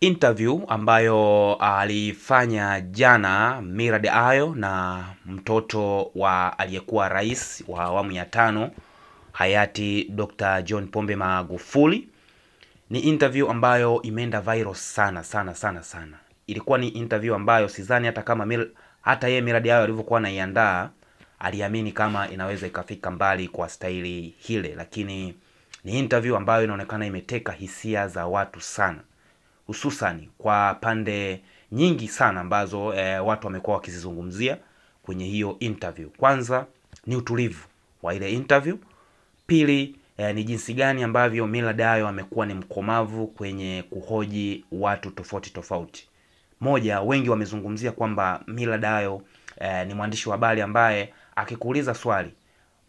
Interview ambayo alifanya jana Millard Ayo na mtoto wa aliyekuwa rais wa awamu ya tano hayati Dr. John Pombe Magufuli. Ni interview ambayo imeenda viral sana sana sana sana. Ilikuwa ni interview ambayo sidhani hata kama hata yeye Millard Ayo alivyokuwa anaiandaa aliamini kama inaweza ikafika mbali kwa staili hile, lakini ni interview ambayo inaonekana imeteka hisia za watu sana, hususani kwa pande nyingi sana ambazo watu wamekuwa wakizizungumzia kwenye hiyo interview. Kwanza ni utulivu wa ile interview. Pili ni jinsi gani ambavyo Millard Ayo amekuwa ni mkomavu kwenye kuhoji watu tofauti tofauti. Moja, wengi wamezungumzia kwamba Millard Ayo ni mwandishi wa habari ambaye akikuuliza swali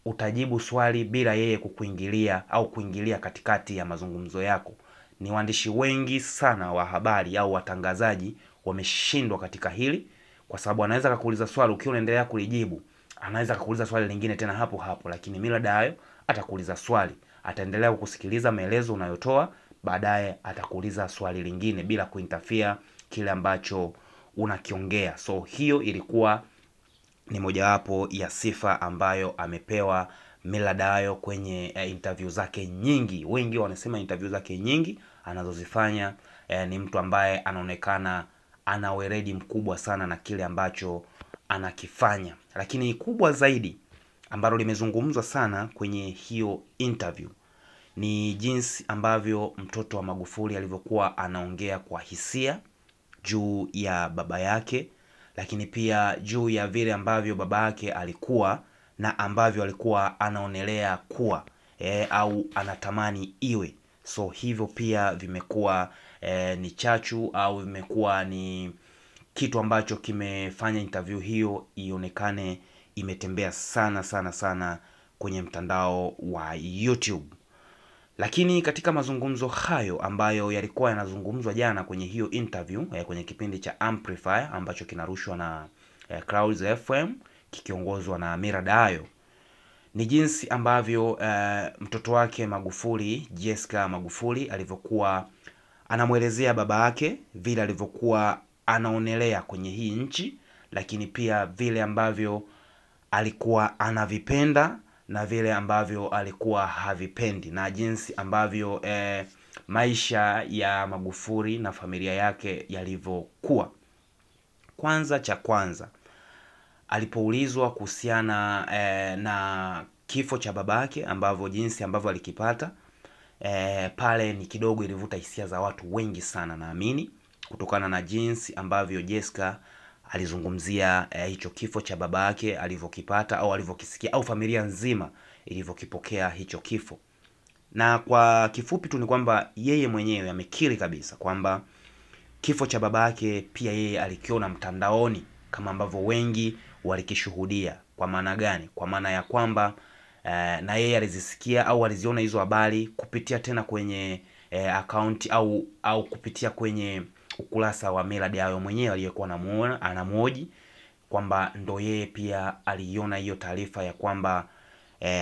utajibu swali bila yeye kukuingilia au kuingilia katikati ya mazungumzo yako. Ni waandishi wengi sana wa habari au watangazaji wameshindwa katika hili, kwa sababu anaweza kukuuliza swali ukiwa unaendelea kulijibu, anaweza kukuuliza swali lingine tena hapo hapo, lakini Millard Ayo atakuuliza swali, ataendelea kukusikiliza maelezo unayotoa, baadaye atakuuliza swali lingine bila kuinterfere kile ambacho unakiongea. So hiyo ilikuwa ni mojawapo ya sifa ambayo amepewa Millard Ayo kwenye interview zake nyingi. Wengi wanasema interview zake nyingi anazozifanya ni mtu ambaye anaonekana ana weledi mkubwa sana na kile ambacho anakifanya. Lakini kubwa zaidi ambalo limezungumzwa sana kwenye hiyo interview ni jinsi ambavyo mtoto wa Magufuli alivyokuwa anaongea kwa hisia juu ya baba yake, lakini pia juu ya vile ambavyo baba yake alikuwa na ambavyo alikuwa anaonelea kuwa au anatamani iwe. So hivyo pia vimekuwa ni chachu au vimekuwa ni kitu ambacho kimefanya interview hiyo ionekane imetembea sana sana sana kwenye mtandao wa YouTube. Lakini katika mazungumzo hayo ambayo yalikuwa yanazungumzwa jana kwenye hiyo interview kwenye kipindi cha Amplifier ambacho kinarushwa na Clouds FM kikiongozwa na Millard Ayo, ni jinsi ambavyo mtoto wake Magufuli, Jessica Magufuli, alivyokuwa anamuelezea baba yake vile alivyokuwa anaonelea kwenye hii nchi, lakini pia vile ambavyo alikuwa anavipenda na vile ambavyo alikuwa havipendi, na jinsi ambavyo maisha ya Magufuli na familia yake yalivyokuwa. Kwanza cha kwanza alipoulizwa kuhusiana na kifo cha babake ambavyo jinsi ambavyo alikipata, pale ni kidogo ilivuta hisia za watu wengi sana, naamini kutokana na jinsi ambavyo Jessica alizungumzia hicho kifo cha babake alivyokipata au alivyokisikia au familia nzima ilivyokipokea hicho kifo. Na kwa kifupi tu ni kwamba yeye mwenyewe amekiri kabisa kwamba kifo cha babake pia yeye alikiona mtandaoni kama ambavyo wengi walikishuhudia. Kwa maana gani? Kwa maana ya kwamba na yeye alizisikia au aliziona hizo habari kupitia tena kwenye account au kupitia kwenye ukurasa wa Millard Ayo mwenyewe aliyekuwa anamuoji, kwamba ndo yeye pia aliona hiyo taarifa ya kwamba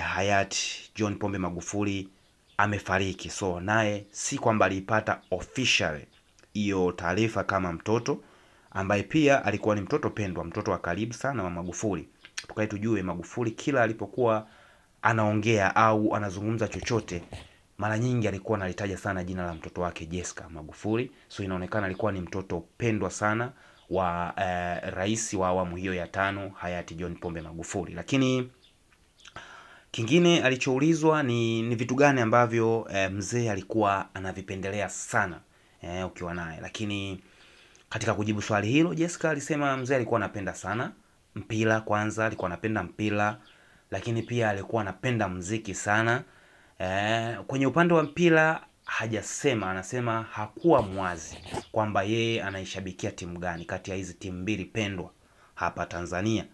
hayati John Pombe Magufuli amefariki. So naye si kwamba aliipata officially hiyo taarifa kama mtoto ambaye pia alikuwa ni mtoto pendwa, mtoto wa karibu sana wa Magufuli. Tukae tujue Magufuli kila alipokuwa anaongea au anazungumza chochote, mara nyingi alikuwa analitaja sana jina la mtoto wake Jessica Magufuli. So inaonekana alikuwa ni mtoto pendwa sana wa rais wa awamu hiyo ya tano hayati John Pombe Magufuli. Lakini kingine alichoulizwa ni vitu gani ambavyo mzee alikuwa anavipendelea sana ukiwa naye. Lakini katika kujibu swali hilo, Jessica alisema mzee alikuwa anapenda sana mpira. Kwanza alikuwa anapenda mpira, lakini pia alikuwa anapenda muziki sana. Kwenye upande wa mpira hajasema, anasema hakuwa mwazi kwamba yeye anaishabikia timu gani kati ya hizi timu mbili pendwa hapa Tanzania,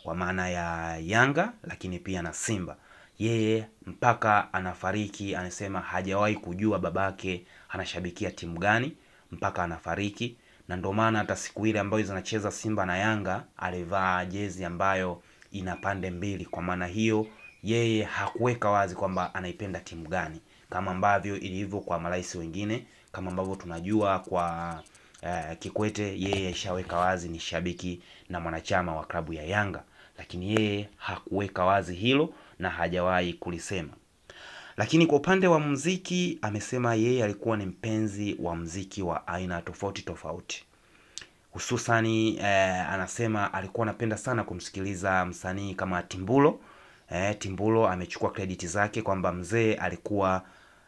kwa maana ya Yanga lakini pia na Simba. Yeye mpaka anafariki anasema hajawahi kujua babake anashabikia timu gani mpaka anafariki. Na ndio maana hata siku ile ambayo zinacheza Simba na Yanga alivaa jezi ambayo ina pande mbili. Kwa maana hiyo yeye hakuweka wazi kwamba anaipenda timu gani, kama ambavyo ilivyo kwa marais wengine Kama ambavyo tunajua kwa Kikwete, yeye ashaweka wazi ni shabiki na mwanachama wa klabu ya Yanga, lakini yeye hakuweka wazi hilo na hajawahi kulisema. Lakini kwa upande wa muziki amesema yeye alikuwa ni mpenzi wa muziki wa aina tofauti tofauti. Hususani anasema alikuwa anapenda sana kumsikiliza msanii kama Timbulo. Timbulo amechukua credit zake kwamba mzee alikuwa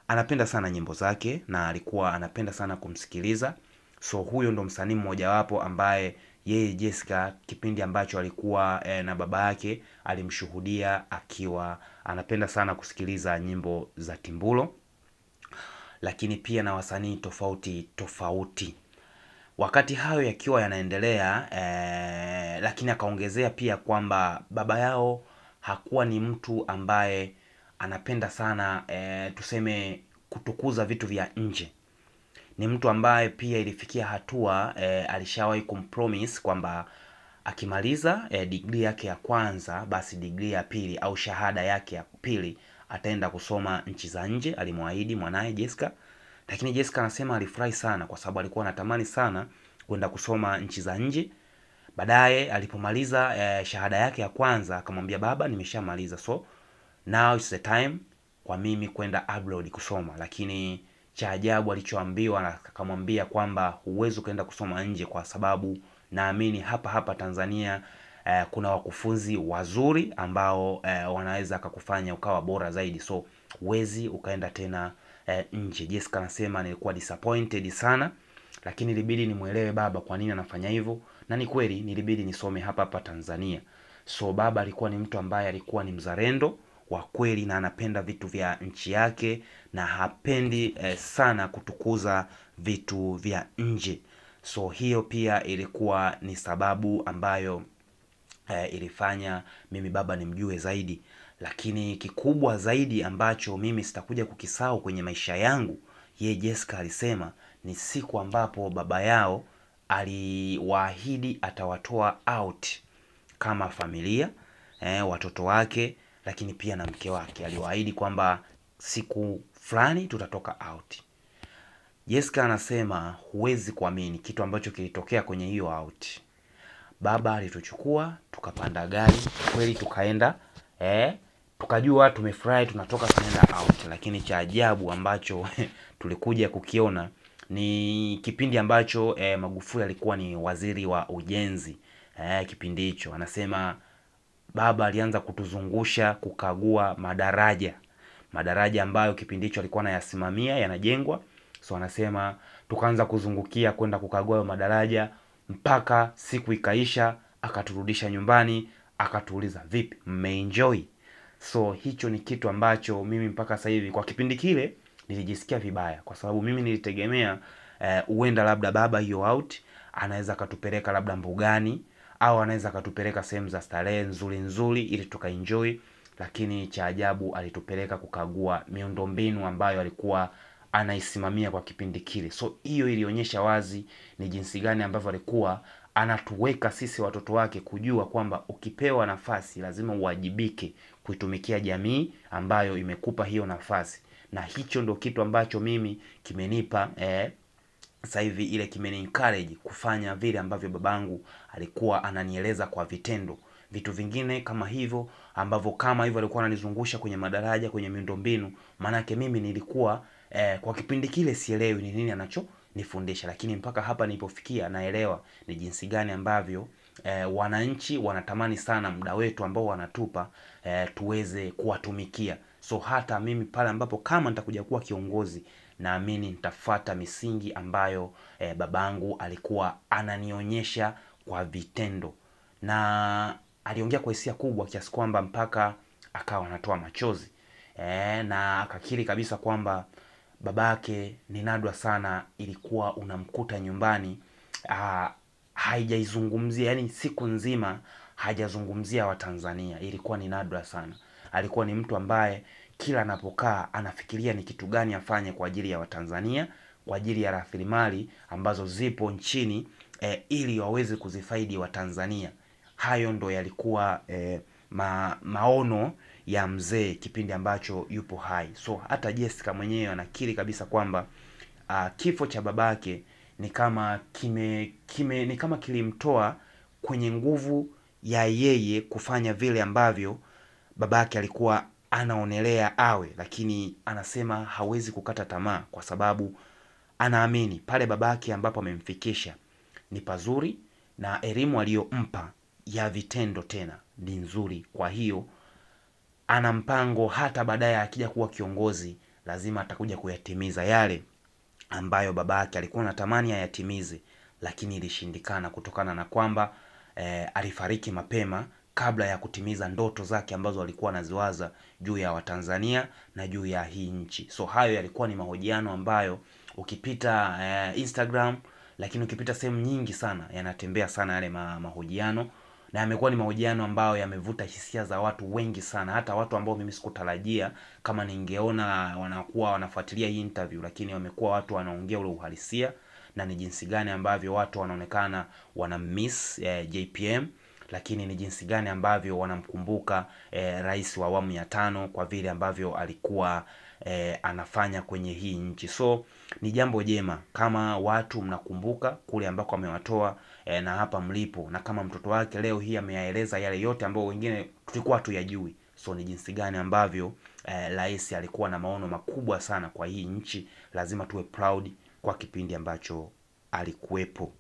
anapenda sana nyimbo zake na alikuwa anapenda sana kumsikiliza. So huyo ndo msanii mmoja wapo ambaye yeye Jessica kipindi ambacho alikuwa na baba yake alimshuhudia akiwa anapenda sana kusikiliza nyimbo za Timbulo, lakini pia na wasanii tofauti tofauti. Wakati hayo yakiwa yanaendelea, lakini akaongezea pia kwamba baba yao hakuwa ni mtu ambaye anapenda sana tuseme kutukuza vitu vya nje. Ni mtu ambaye pia ilifikia hatua alishawahi kumpromise kwamba akimaliza degree yake ya kwanza, basi degree ya pili au shahada yake ya pili ataenda kusoma nchi za nje. Alimwahidi mwanae Jessica, lakini Jessica anasema alifurahi sana kwa sababu alikuwa anatamani sana kwenda kusoma nchi za nje. Baadaye alipomaliza shahada yake ya kwanza akamwambia baba, nimeshamaliza, so now it's the time kwa mimi kwenda abroad kusoma. Lakini cha ajabu alichoambiwa, akamwambia kwamba huwezi ukaenda kusoma nje kwa sababu naamini hapa hapa Tanzania kuna wakufunzi wazuri ambao wanaweza akakufanya ukawa bora zaidi, so huwezi ukaenda tena nje. Jessica anasema nilikuwa disappointed sana, lakini ilibidi nimuelewe baba kwa nini anafanya hivyo, na ni kweli nilibidi nisome hapa hapa Tanzania. So baba alikuwa ni mtu ambaye alikuwa ni mzalendo wa kweli na anapenda vitu vya nchi yake na hapendi sana kutukuza vitu vya nje. So hiyo pia ilikuwa ni sababu ambayo ilifanya mimi baba nimjue zaidi. Lakini kikubwa zaidi ambacho mimi sitakuja kukisahau kwenye maisha yangu, ye Jessica alisema ni siku ambapo baba yao aliwaahidi atawatoa out kama familia, watoto wake lakini pia na mke wake. Aliwaahidi kwamba siku fulani tutatoka out. Jessica anasema huwezi kuamini kitu ambacho kilitokea kwenye hiyo out. Baba alituchukua tukapanda gari kweli tukaenda, tukajua tumefurahi tunatoka tunaenda out, lakini cha ajabu ambacho tulikuja kukiona ni kipindi ambacho Magufuli alikuwa ni waziri wa ujenzi. Kipindi hicho anasema baba alianza kutuzungusha kukagua madaraja ambayo kipindi hicho alikuwa anayasimamia yanajengwa. So anasema tukaanza kuzungukia kwenda kukagua madaraja mpaka siku ikaisha, akaturudisha nyumbani, akatuuliza vipi, mmeenjoy? So hicho ni kitu ambacho mimi mpaka sasa hivi kwa kipindi kile nilijisikia vibaya, kwa sababu mimi nilitegemea huenda labda baba hiyo out anaweza akatupeleka labda mbugani au anaweza akatupeleka sehemu za starehe nzuri nzuri ili tukaenjoy, lakini cha ajabu alitupeleka kukagua miundombinu ambayo alikuwa anaisimamia kwa kipindi kile. So hiyo ilionyesha wazi ni jinsi gani ambavyo alikuwa anatuweka sisi watoto wake kujua kwamba ukipewa nafasi lazima uwajibike kuitumikia jamii ambayo imekupa hiyo nafasi. Na hicho ndo kitu ambacho mimi kimenipa sasa hivi ile kimeni encourage kufanya vile ambavyo babangu alikuwa ananieleza kwa vitendo. Vitu vingine kama hivyo ambavyo kama hivyo alikuwa ananizungusha kwenye madaraja, kwenye miundombinu, manake mimi nilikuwa kwa kipindi kile sielewi ni nini anacho nifundisha, lakini mpaka hapa nilipofikia naelewa ni jinsi gani ambavyo wananchi wanatamani sana muda wetu ambao wanatupa tuweze kuwatumikia. So hata mimi pale ambapo kama nitakuja kuwa kiongozi, naamini nitafuata misingi ambayo babangu alikuwa ananionyesha kwa vitendo. Na aliongea kwa hisia kubwa kiasi kwamba mpaka akawa anatoa machozi na akakiri kabisa kwamba babake ni nadra sana ilikuwa unamkuta nyumbani haijaizungumzia, yani siku nzima hajazungumzia Watanzania. Ilikuwa ni nadra sana. Alikuwa ni mtu ambaye kila anapokaa anafikiria ni kitu gani afanye kwa ajili ya Watanzania, kwa ajili ya rasilimali ambazo zipo nchini ili waweze kuzifaidi Watanzania. Hayo ndo yalikuwa maono ya mzee kipindi ambacho yupo hai. So hata Jessica mwenyewe anakiri kabisa kwamba kifo cha babake ni kama ni kama kilimtoa kwenye nguvu ya yeye kufanya vile ambavyo babake alikuwa anaonelea awe, lakini anasema hawezi kukata tamaa kwa sababu anaamini pale babake ambapo amemfikisha ni pazuri na elimu aliyompa ya vitendo tena ni nzuri. Kwa hiyo ana mpango hata baadaye akija kuwa kiongozi lazima atakuja kuyatimiza yale ambayo babake alikuwa anatamani ayatimize, lakini ilishindikana kutokana na kwamba alifariki mapema kabla ya kutimiza ndoto zake ambazo alikuwa anaziwaza juu ya Watanzania na juu ya hii nchi. So hayo yalikuwa ni mahojiano ambayo ukipita Instagram, lakini ukipita sehemu nyingi sana yanatembea sana yale mahojiano, na yamekuwa ni mahojiano ambayo yamevuta hisia za watu wengi sana, hata watu ambao mimi sikutarajia kama ningeona wanakuwa wanafuatilia hii interview, lakini wamekuwa watu wanaongea ule uhalisia na ni jinsi gani ambavyo watu wanaonekana wana miss JPM, lakini ni jinsi gani ambavyo wanamkumbuka rais wa awamu ya 5 kwa vile ambavyo alikuwa anafanya kwenye hii nchi. So ni jambo jema kama watu mnakumbuka kule ambako amewatoa na hapa mlipo, na kama mtoto wake leo hii ameyaeleza yale yote ambayo wengine tulikuwa tuyajui. So ni jinsi gani ambavyo rais alikuwa na maono makubwa sana kwa hii nchi. Lazima tuwe proud kwa kipindi ambacho alikuwepo.